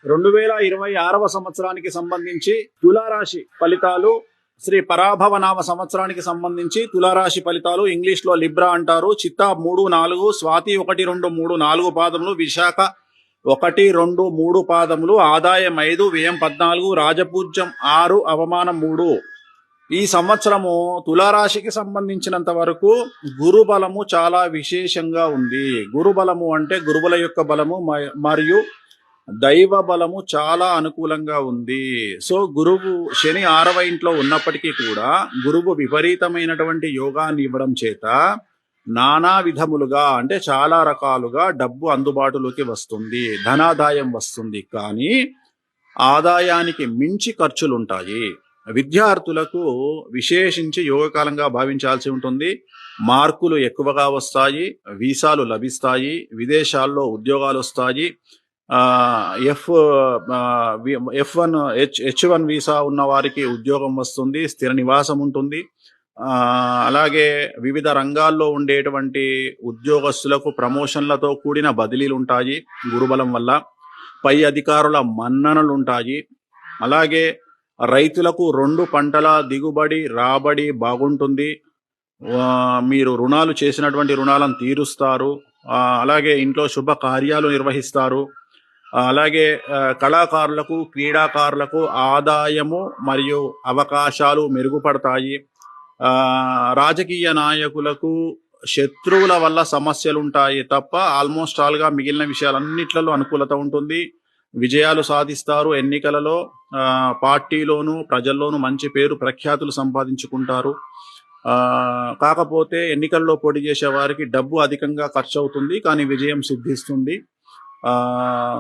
2026వ సంవత్సరానికి సంబంధించి తులారాశి ఫలితాలు, శ్రీ పరాభవనామ సంవత్సరానికి సంబంధించి తులారాశి ఫలితాలు. ఇంగ్లీష్ లో లిబ్రా అంటారు. చిత్తా 3, 4, స్వాతి 1, 2, 3, 4 పాదములు, విశాఖ 1, 2, 3 పాదములు, ఆదాయం 5, వ్యయం 14, రాజపూజ్యం 6, అవమానం 3. ఈ సంవత్సరము తులారాశికి సంబంధించినంత వరకు గురుబలము చాలా విశేషంగా ఉంది. గురుబలము అంటే గురువుల యొక్క బలము మరియు దైవ బలము చాలా అనుకూలంగా ఉంది. సో గురువు శని 6వ ఇంట్లో ఉన్నప్పటికీ కూడా గురువు విపరీతమైనటువంటి యోగాన్ని ఇవ్వడం చేత నానా విధములుగా అంటే చాలా రకాలుగా డబ్బు అందుబాటులోకి వస్తుంది, ధనాదాయం వస్తుంది. కానీ ఆదాయానికి మించి ఖర్చులుంటాయి. విద్యార్థులకు విశేషించి యోగకాలంగా భావించాల్సి ఉంటుంది. మార్కులు ఎక్కువగా వస్తాయి, వీసాలు లభిస్తాయి, విదేశాల్లో ఉద్యోగాలు వస్తాయి. H1 వీసా ఉన్న వారికి ఉద్యోగం వస్తుంది, స్థిర నివాసం ఉంటుంది. అలాగే వివిధ రంగాల్లో ఉండేటువంటి ఉద్యోగస్తులకు ప్రమోషన్లతో కూడిన బదిలీలు ఉంటాయి గురుబలం వల్ల. పై అధికారుల మన్ననలుంటాయి. అలాగే రైతులకు 2 పంటల దిగుబడి రాబడి బాగుంటుంది. మీరు రుణాలు చేసినటువంటి రుణాలను తీరుస్తారు. అలాగే ఇంట్లో శుభ కార్యాలు నిర్వహిస్తారు. అలాగే కళాకారులకు, క్రీడాకారులకు ఆదాయము మరియు అవకాశాలు మెరుగుపడతాయి. రాజకీయ నాయకులకు శత్రువుల వల్ల సమస్యలుంటాయి తప్ప ఆల్మోస్ట్ ఆల్గా మిగిలిన విషయాలన్నిట్లలో అనుకూలత ఉంటుంది. విజయాలు సాధిస్తారు. ఎన్నికలలో పార్టీలోను ప్రజల్లోనూ మంచి పేరు ప్రఖ్యాతులు సంపాదించుకుంటారు. కాకపోతే ఎన్నికల్లో పోటీ చేసే వారికి డబ్బు అధికంగా ఖర్చు అవుతుంది, కానీ విజయం సిద్ధిస్తుంది.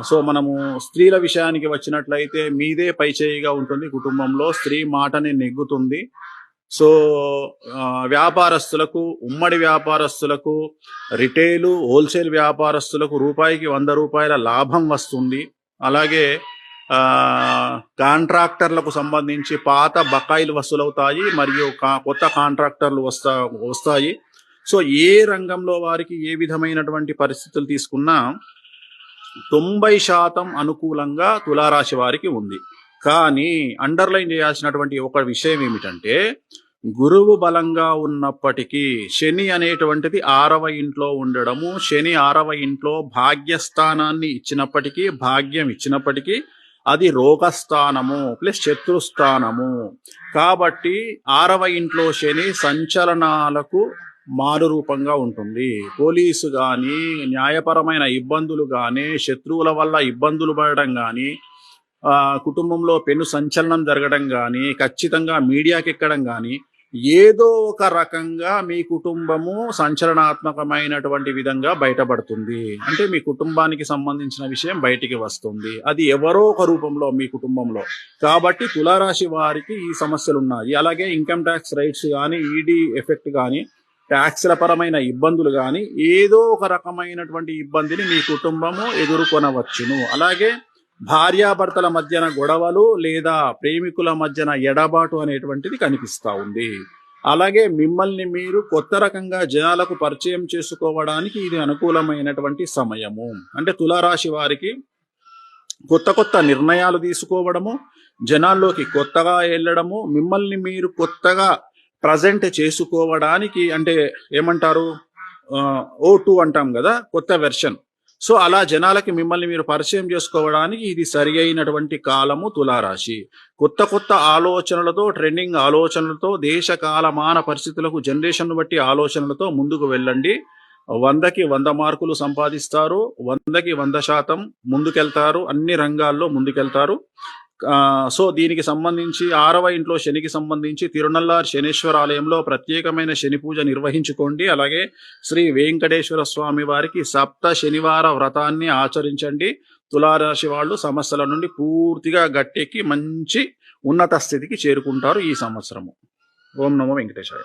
సో మనము స్త్రీల విషయానికి వచ్చినట్లయితే మీదే పైచేయిగా ఉంటుంది. కుటుంబంలో స్త్రీ మాటని నెగ్గుతుంది. సో వ్యాపారస్తులకు, ఉమ్మడి వ్యాపారస్తులకు, రిటైలు హోల్సేల్ వ్యాపారస్తులకు రూపాయికి 100 రూపాయల లాభం వస్తుంది. అలాగే కాంట్రాక్టర్లకు సంబంధించి పాత బకాయిలు వసూలవుతాయి మరియు కొత్త కాంట్రాక్టర్లు వస్తాయి. సో ఏ రంగంలో వారికి ఏ విధమైనటువంటి పరిస్థితులు తీసుకున్నా 90% అనుకూలంగా తులారాశి వారికి ఉంది. కానీ అండర్లైన్ చేయాల్సినటువంటి ఒక విషయం ఏమిటంటే, గురువు బలంగా ఉన్నప్పటికీ శని అనేటువంటిది 6వ ఇంట్లో ఉండడము, శని 6వ ఇంట్లో భాగ్యస్థానాన్ని ఇచ్చినప్పటికీ, భాగ్యం ఇచ్చినప్పటికీ అది రోగస్థానము ప్లస్ శత్రుస్థానము. కాబట్టి 6వ ఇంట్లో శని సంచలనాలకు మారు రూపంగా ఉంటుంది. పోలీసు కానీ, న్యాయపరమైన ఇబ్బందులు కానీ, శత్రువుల వల్ల ఇబ్బందులు పడడం కానీ, కుటుంబంలో పెను సంచలనం జరగడం కానీ, ఖచ్చితంగా మీడియాకి ఎక్కడం కానీ, ఏదో ఒక రకంగా మీ కుటుంబము సంచలనాత్మకమైనటువంటి విధంగా బయటపడుతుంది. అంటే మీ కుటుంబానికి సంబంధించిన విషయం బయటికి వస్తుంది. అది ఎవరో ఒక రూపంలో మీ కుటుంబంలో. కాబట్టి తులారాశి వారికి ఈ సమస్యలు ఉన్నాయి. అలాగే ఇన్కమ్ ట్యాక్స్ రైట్స్ కానీ, ఈడీ ఎఫెక్ట్ కానీ, ట్యాక్స్ల పరమైన ఇబ్బందులు కానీ, ఏదో ఒక రకమైనటువంటి ఇబ్బందిని మీ కుటుంబము ఎదుర్కొనవచ్చును. అలాగే భార్యాభర్తల మధ్యన గొడవలు లేదా ప్రేమికుల మధ్యన ఎడబాటు అనేటువంటిది కనిపిస్తూ ఉంది. అలాగే మిమ్మల్ని మీరు కొత్త రకంగా జనాలకు పరిచయం చేసుకోవడానికి ఇది అనుకూలమైనటువంటి సమయము. అంటే తులారాశి వారికి కొత్త నిర్ణయాలు తీసుకోవడము, జనాల్లోకి కొత్తగా వెళ్ళడము, మిమ్మల్ని మీరు కొత్తగా ప్రజెంట్ చేసుకోవడానికి, అంటే ఏమంటారు O2 అంటాం కదా, కొత్త వెర్షన్. సో అలా జనాలకి మిమ్మల్ని మీరు పరిచయం చేసుకోవడానికి ఇది సరి అయినటువంటి కాలము తులారాశి. కొత్త ఆలోచనలతో, ట్రెండింగ్ ఆలోచనలతో, దేశ కాలమాన పరిస్థితులకు జనరేషన్ బట్టి ఆలోచనలతో ముందుకు వెళ్ళండి. 100కి 100 మార్కులు సంపాదిస్తారు. 100కి 100% ముందుకెళ్తారు. అన్ని రంగాల్లో ముందుకెళ్తారు. సో దీనికి సంబంధించి 6వ ఇంట్లో శనికి సంబంధించి తిరునల్లార్ శనేశ్వర ఆలయంలో ప్రత్యేకమైన శని పూజ నిర్వహించుకోండి. అలాగే శ్రీ వెంకటేశ్వర స్వామి వారికి సప్త శనివార వ్రతాన్ని ఆచరించండి. తులారాశి వాళ్ళు సమస్యల నుండి పూర్తిగా గట్టెక్కి మంచి ఉన్నత స్థితికి చేరుకుంటారు ఈ సంవత్సరము. ఓం నమో వెంకటేశాయ.